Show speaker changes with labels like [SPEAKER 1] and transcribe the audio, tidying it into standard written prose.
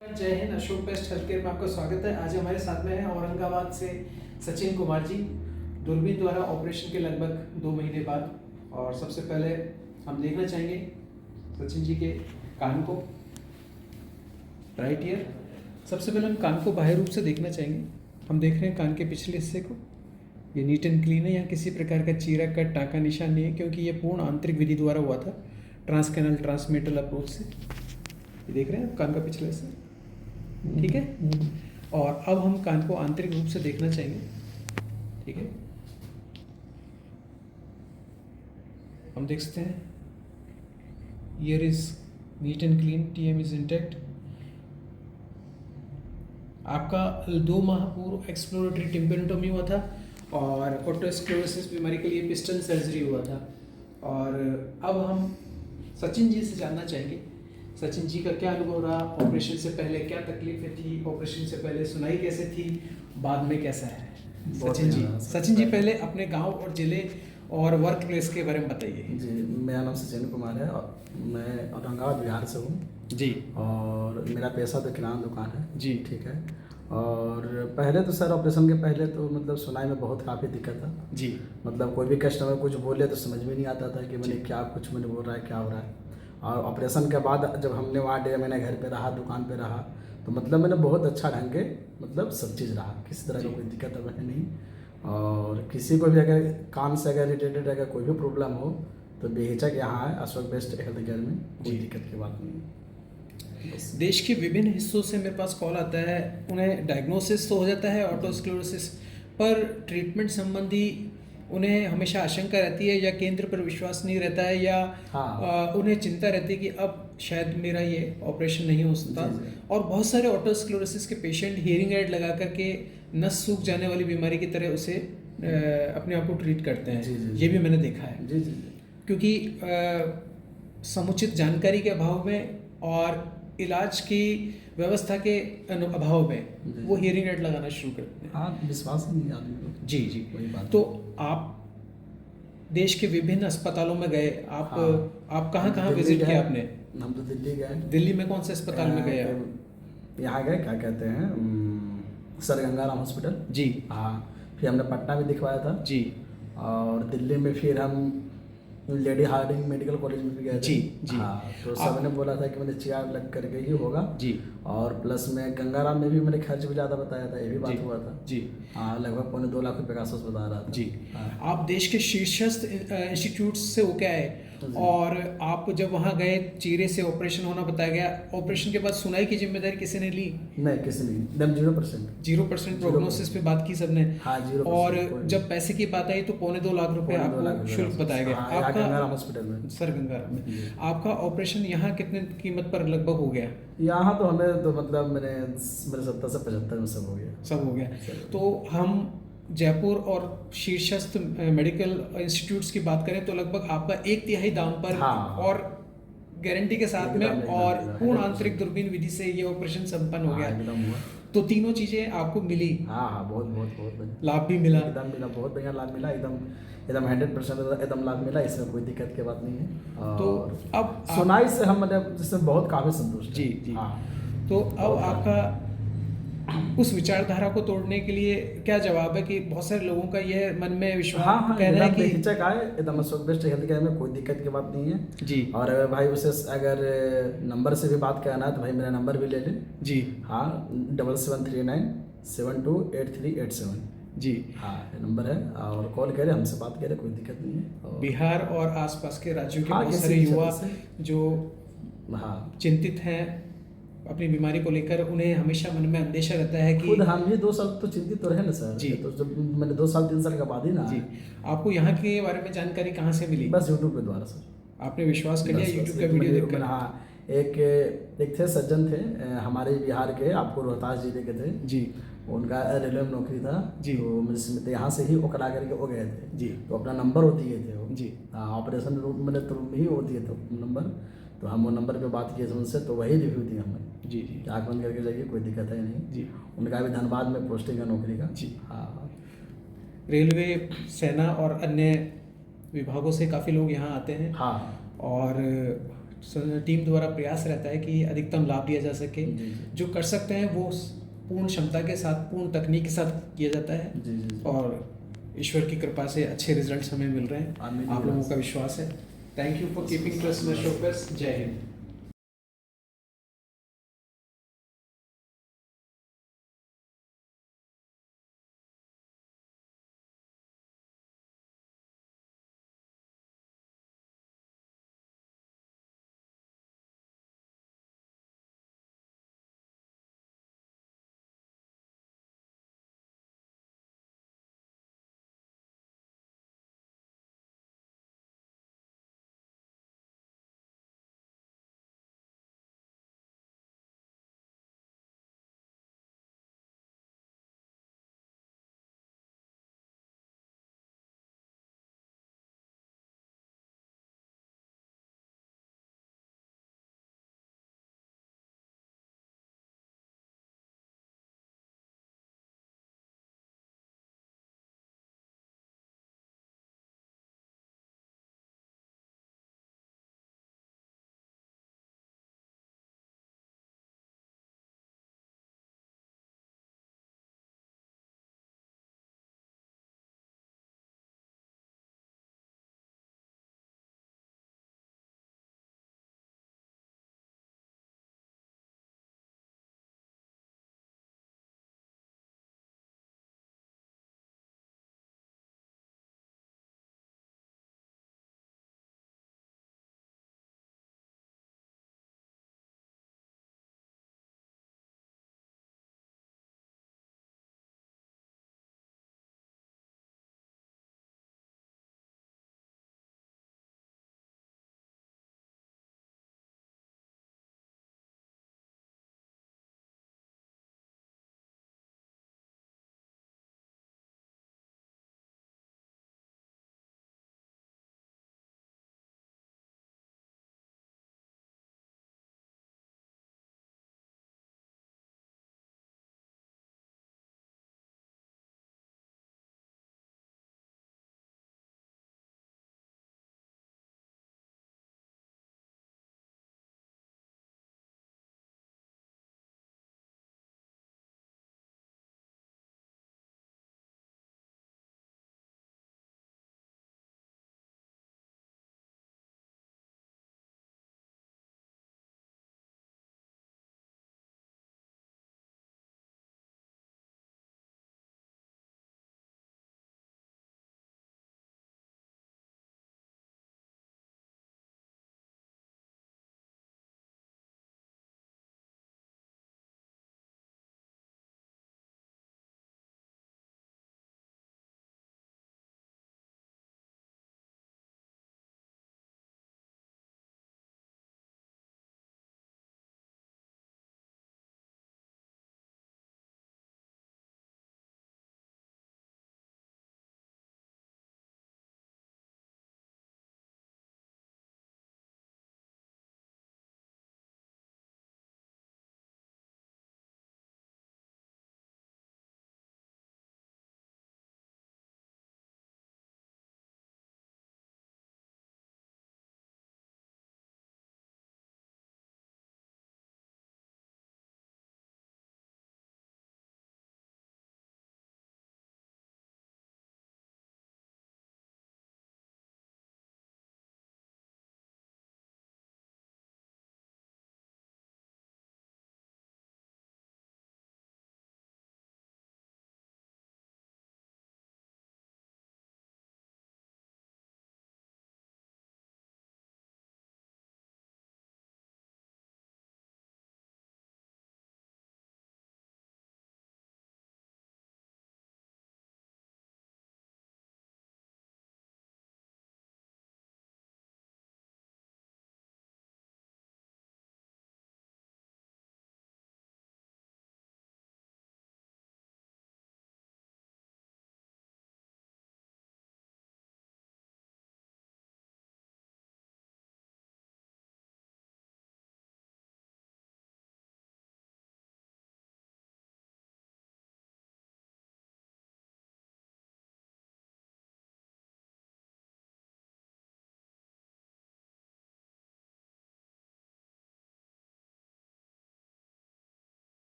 [SPEAKER 1] जय Hind. Ashok best health care में आपका स्वागत है। आज हमारे साथ में है औरंगाबाद से सचिन कुमार जी, दूरबीन द्वारा ऑपरेशन के लगभग 2 महीने बाद। और सबसे पहले हम देखना चाहेंगे सचिन जी के कान को, राइट ईयर। सबसे पहले हम कान को बाह्य रूप से देखना चाहेंगे। हम देख रहे हैं कान के पिछले हिस्से को, ये नीट एंड क्लीन है, यहाँ किसी प्रकार का चीरा कट टाका निशान नहीं है, क्योंकि ये पूर्ण आंतरिक विधि द्वारा हुआ था, ट्रांसकैनल ट्रांसमेटल अप्रोच से। ये देख रहे हैं कान का पिछला हिस्सा, ठीक है। और अब हम कान को आंतरिक रूप से देखना चाहेंगे, ठीक है। हम देख सकते हैं year is neat and clean, TM is intact. आपका 2 माह पूर्व एक्सप्लोरेटरी टिम्पेनोटॉमी हुआ था और ओटोस्क्लेरोसिस बीमारी के लिए पिस्टन सर्जरी हुआ था। और अब हम सचिन जी से जानना चाहेंगे, सचिन जी का क्या अनुभव रहा, ऑपरेशन से पहले क्या तकलीफें थी, ऑपरेशन से पहले सुनाई कैसे थी, बाद में कैसा है। सचिन जी पहले अपने गांव और जिले और वर्क प्लेस के बारे में बताइए।
[SPEAKER 2] जी, मेरा नाम सचिन कुमार है और मैं औरंगाबाद बिहार से हूँ
[SPEAKER 1] जी।
[SPEAKER 2] और मेरा पैसा तो किराना दुकान है
[SPEAKER 1] जी,
[SPEAKER 2] ठीक है। और पहले तो सर ऑपरेशन के पहले तो मतलब सुनाई में बहुत काफ़ी दिक्कत था
[SPEAKER 1] जी।
[SPEAKER 2] मतलब कोई भी कस्टमर कुछ बोले तो समझ में नहीं आता था कि मैंने क्या कुछ मैंने बोल रहा है क्या हो रहा है। और ऑपरेशन के बाद जब हमने वहाँ 1.5 महीने घर पे रहा, दुकान पे रहा, तो मतलब मैंने बहुत अच्छा ढंग के मतलब सब चीज़ रहा, किसी तरह की कोई दिक्कत अब है नहीं। और किसी को भी अगर काम से अगर रिलेटेड अगर कोई भी प्रॉब्लम हो तो बेहिचक यहाँ है अशोक बेस्ट हेल्थ केयर में, कोई दिक्कत की बात नहीं है।
[SPEAKER 1] देश के विभिन्न हिस्सों से मेरे पास कॉल आता है, उन्हें डायग्नोसिस तो हो जाता है ऑटोस्क्लेरोसिस, पर ट्रीटमेंट संबंधी उन्हें हमेशा आशंका रहती है या केंद्र पर विश्वास नहीं रहता है, या उन्हें चिंता रहती है कि अब शायद मेरा ये ऑपरेशन नहीं हो सकता। और बहुत सारे ऑटोस्क्लेरोसिस के पेशेंट हियरिंग एड लगा करके नस सूख जाने वाली बीमारी की तरह उसे अपने आप को ट्रीट करते हैं। ये भी मैंने देखा है। क्योंकि समुचित जानकारी के अभाव में और इलाज की व्यवस्था के अभाव में वो हियरिंग एड लगाना शुरू करते हैं।
[SPEAKER 2] हाँ, विश्वास नहीं आदमी को।
[SPEAKER 1] जी जी, वही बात। तो आप देश के विभिन्न अस्पतालों में गए, आप कहाँ विजिट किया आपने?
[SPEAKER 2] हम तो दिल्ली गए।
[SPEAKER 1] दिल्ली में कौन से अस्पताल में गए?
[SPEAKER 2] यहाँ गए, क्या कहते हैं, सर गंगाराम हॉस्पिटल
[SPEAKER 1] जी।
[SPEAKER 2] हाँ, फिर हमने पटना में दिखवाया था
[SPEAKER 1] जी।
[SPEAKER 2] और दिल्ली में फिर हम लेडी हार्डिंग मेडिकल कॉलेज में भी गए थे।
[SPEAKER 1] जी जी।
[SPEAKER 2] हाँ, तो सबने बोला था कि मैंने चेयर लग करके ही होगा
[SPEAKER 1] जी। और
[SPEAKER 2] प्लस में गंगाराम में भी मैंने खर्च भी ज़्यादा बताया था, ये भी बात हुआ था
[SPEAKER 1] जी।
[SPEAKER 2] हाँ, लगभग 2.25 लाख रुपये का आसपास बता रहा था
[SPEAKER 1] जी।
[SPEAKER 2] हाँ।
[SPEAKER 1] आप देश के शीर्षस्थ इंस्टीट्यूट से होके आए और आप जब वहाँ गए, चीरे से ऑपरेशन होना बताया गया, ऑपरेशन के बाद सुनाई की जिम्मेदारी किसी ने ली?
[SPEAKER 2] नहीं, किसी ने, एकदम 0%
[SPEAKER 1] प्रोग्नोसिस पे बात की सबने।
[SPEAKER 2] हाँ, 0%।
[SPEAKER 1] और जब पैसे की बात आई तो 2.25 लाख रुपए आपको शुल्क बताया गया। आपका
[SPEAKER 2] गंगाराम हॉस्पिटल में,
[SPEAKER 1] सर गंगाराम में आपका ऑपरेशन यहाँ कितने कीमत पर लगभग हो गया?
[SPEAKER 2] यहाँ तो हमें तो मतलब मेरे 70 से 75 में सब हो गया।
[SPEAKER 1] तो हम जयपुर और शीर्षस्थ मेडिकल इंस्टीट्यूट्स की बात करें तो लगभग आपका 1/3 दाम पर और गारंटी के साथ में और पूर्ण आंतरिक दूरबीन विधि से ये ऑपरेशन संपन्न हो गया। तो तीनों चीजें आपको मिली।
[SPEAKER 2] हाँ, बहुत
[SPEAKER 1] लाभ भी मिला,
[SPEAKER 2] एकदम मिला, बहुत बढ़िया लाभ मिला, एकदम 100% एकदम लाभ मिला, इसमें कोई दिक्कत की बात नहीं है।
[SPEAKER 1] तो अब
[SPEAKER 2] सुनाई से हम मतलब जिससे बहुत काफी संतुष्ट।
[SPEAKER 1] जी जी।
[SPEAKER 2] हाँ,
[SPEAKER 1] तो अब आपका उस विचारधारा को तोड़ने के लिए क्या जवाब है कि बहुत सारे लोगों का यह मन में विश्वास कहना है कि
[SPEAKER 2] हिचक आए, एकदम अशोक बेस्ट हेल्थ केयर में कोई दिक्कत की बात नहीं है
[SPEAKER 1] जी। और
[SPEAKER 2] भाई उसे अगर नंबर से भी बात करना है तो भाई मेरा नंबर भी ले लें जी। हाँ, 7739 728387 जी। हाँ, ये नंबर है और कॉल करें, हमसे बात करें, कोई दिक्कत नहीं है।
[SPEAKER 1] बिहार और आसपास के राज्यों के बहुत सारे युवा जो चिंतित हैं अपनी बीमारी को लेकर, उन्हें हमेशा मन में अंदेशा रहता है कि
[SPEAKER 2] खुद हम भी 2 साल तो चिंतित तो रहे ना सर जी। तो जब मैंने 2 साल 3 साल के बाद ही ना जी।
[SPEAKER 1] आपको यहाँ के बारे में जानकारी कहाँ से मिली?
[SPEAKER 2] बस यूट्यूब के द्वारा सर।
[SPEAKER 1] आपने विश्वास कर लिया यूट्यूब का वीडियो देखकर?
[SPEAKER 2] हाँ, एक थे सज्जन थे हमारे बिहार के, आपको रोहतास जिले के थे जी। उनका रेलवे में नौकरी था जी। तो यहाँ से ही वो करा करके वो गए थे जी। तो अपना नंबर होती है थे वो जी। ऑपरेशन रूम में तो ही होती है तो नंबर, तो हम वो नंबर पे बात किए थे उनसे, तो वही रिव्यू दी हमें जी जी। आँख बंद करके जाइए, कोई दिक्कत है नहीं जी। उनका भी धनबाद में पोस्टिंग है नौकरी का जी। हाँ,
[SPEAKER 1] रेलवे, सेना और अन्य विभागों से काफ़ी लोग यहाँ आते हैं।
[SPEAKER 2] हाँ,
[SPEAKER 1] और टीम द्वारा प्रयास रहता है कि अधिकतम लाभ लिया जा सके।
[SPEAKER 2] जी, जी।
[SPEAKER 1] जो कर सकते हैं वो पूर्ण क्षमता के साथ, पूर्ण तकनीक के साथ किया जाता है।
[SPEAKER 2] जी, जी, जी।
[SPEAKER 1] और ईश्वर की कृपा से अच्छे रिजल्ट्स हमें मिल रहे हैं,
[SPEAKER 2] आमीन।
[SPEAKER 1] आप लोगों का विश्वास है। Thank you for keeping trust in Ashok press. जय हिंद।